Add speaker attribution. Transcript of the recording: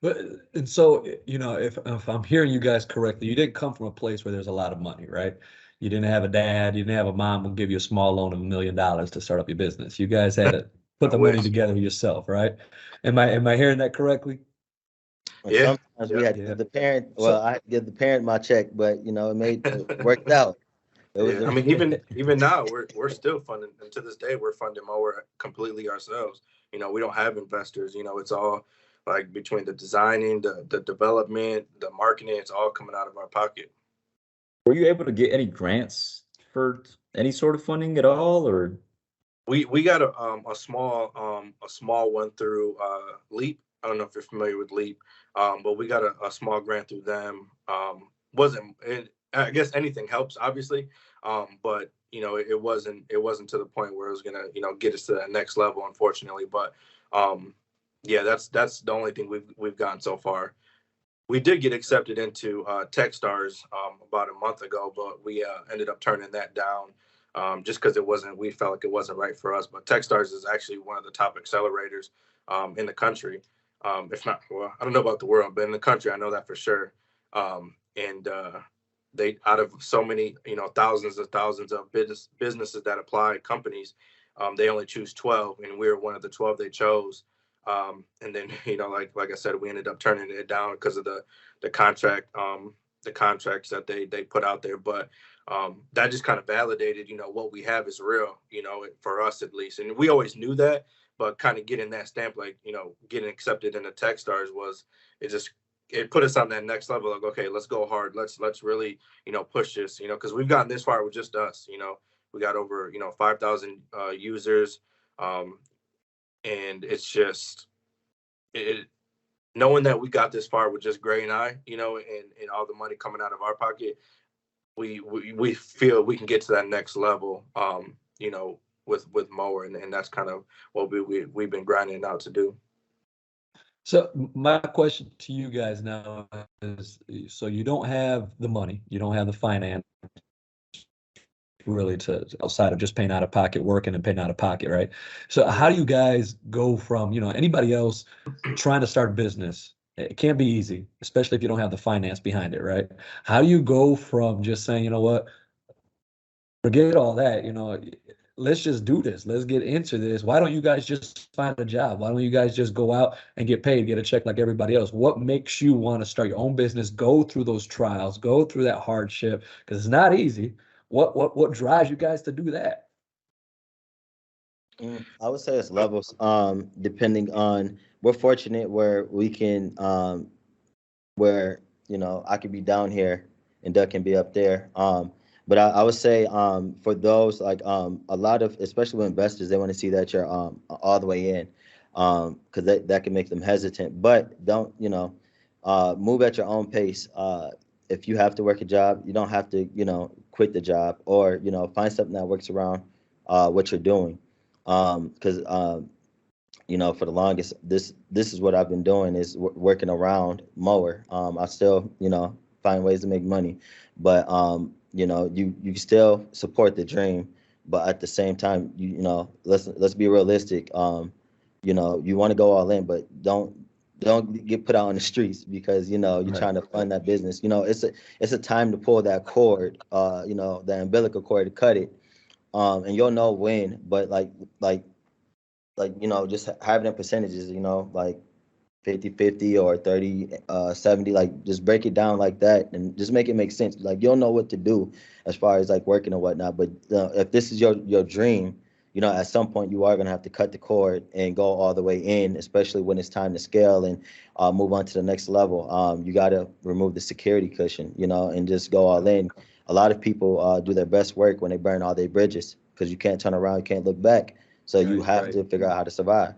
Speaker 1: But and so, if I'm hearing you guys correctly, you didn't come from a place where there's a lot of money, right? You didn't have a dad, you didn't have a mom who'll give you a small loan of $1 million to start up your business. You guys had to put
Speaker 2: I
Speaker 1: the money
Speaker 2: wish.
Speaker 1: together yourself, right? Am I hearing that correctly?
Speaker 3: And
Speaker 2: Yeah.
Speaker 3: sometimes we
Speaker 2: Yeah.
Speaker 3: had to
Speaker 1: Yeah.
Speaker 3: give the parent, well,
Speaker 1: So
Speaker 3: I had to give the parent my check, but it worked out. It was
Speaker 2: Yeah, I
Speaker 3: a,
Speaker 2: mean, even now we're still funding, and to this day we're funding mower completely ourselves. We don't have investors. It's all like between the designing, the development, the marketing, it's all coming out of our pocket.
Speaker 4: Were you able to get any grants for any sort of funding at all, or?
Speaker 2: We got a small one through Leap. I don't know if you're familiar with Leap, but we got a small grant through them. Wasn't it, I guess anything helps, obviously, but it wasn't to the point where it was gonna get us to that next level, unfortunately. But yeah, that's the only thing we've gotten so far. We did get accepted into Techstars about a month ago, but we ended up turning that down just because we felt like it wasn't right for us. But Techstars is actually one of the top accelerators in the country. If not, well, I don't know about the world, but in the country, I know that for sure. And they, out of so many, thousands and thousands of businesses that apply, companies, they only choose 12, and we were one of the 12 they chose. And then, like I said, we ended up turning it down because of the contract, the contracts that they put out there. But that just kind of validated, what we have is real, for us at least. And we always knew that, but kind of getting that stamp, like, getting accepted in the Techstars it put us on that next level. Like, okay, let's go hard. Let's really, push this, because we've gotten this far with just us. We got over, 5,000 users. And it's just it knowing that we got this far with just Gray and I, and all the money coming out of our pocket, we feel we can get to that next level, with mower, and that's kind of what we've been grinding out to do.
Speaker 1: So my question to you guys now is, so you don't have the money, you don't have the finance really to outside of just paying out of pocket, working and paying out of pocket, right? So how do you guys go from, anybody else trying to start a business? It can't be easy, especially if you don't have the finance behind it, right? How do you go from just saying, you know what, forget all that, let's just do this. Let's get into this. Why don't you guys just find a job? Why don't you guys just go out and get paid, get a check like everybody else? What makes you want to start your own business, go through those trials, go through that hardship? Because it's not easy. What drives you guys to do that?
Speaker 3: I would say it's levels. Depending on, we're fortunate where we can, where I could be down here and Doug can be up there. But I would say, for those like, a lot of, especially with investors, they want to see that you're all the way in, because that can make them hesitant. But don't move at your own pace. If you have to work a job, you don't have to quit the job, or find something that works around what you're doing. Because for the longest, this is what I've been doing, is working around mower. I still find ways to make money, but you still support the dream, but at the same time, let's be realistic. You want to go all in, but don't get put out on the streets, because you're
Speaker 1: Right.
Speaker 3: trying to fund that business. It's a time to pull that cord, the umbilical cord, to cut it, and you'll know when. But just having the percentages, like 50-50 or 30-70, like just break it down like that and just make it make sense. Like, you'll know what to do as far as like working or whatnot. But if this is your dream, at some point you are going to have to cut the cord and go all the way in, especially when it's time to scale and move on to the next level. You got to remove the security cushion, and just go all in. A lot of people do their best work when they burn all their bridges, because you can't turn around, you can't look back. So you
Speaker 1: Right.
Speaker 3: have to figure out how to survive.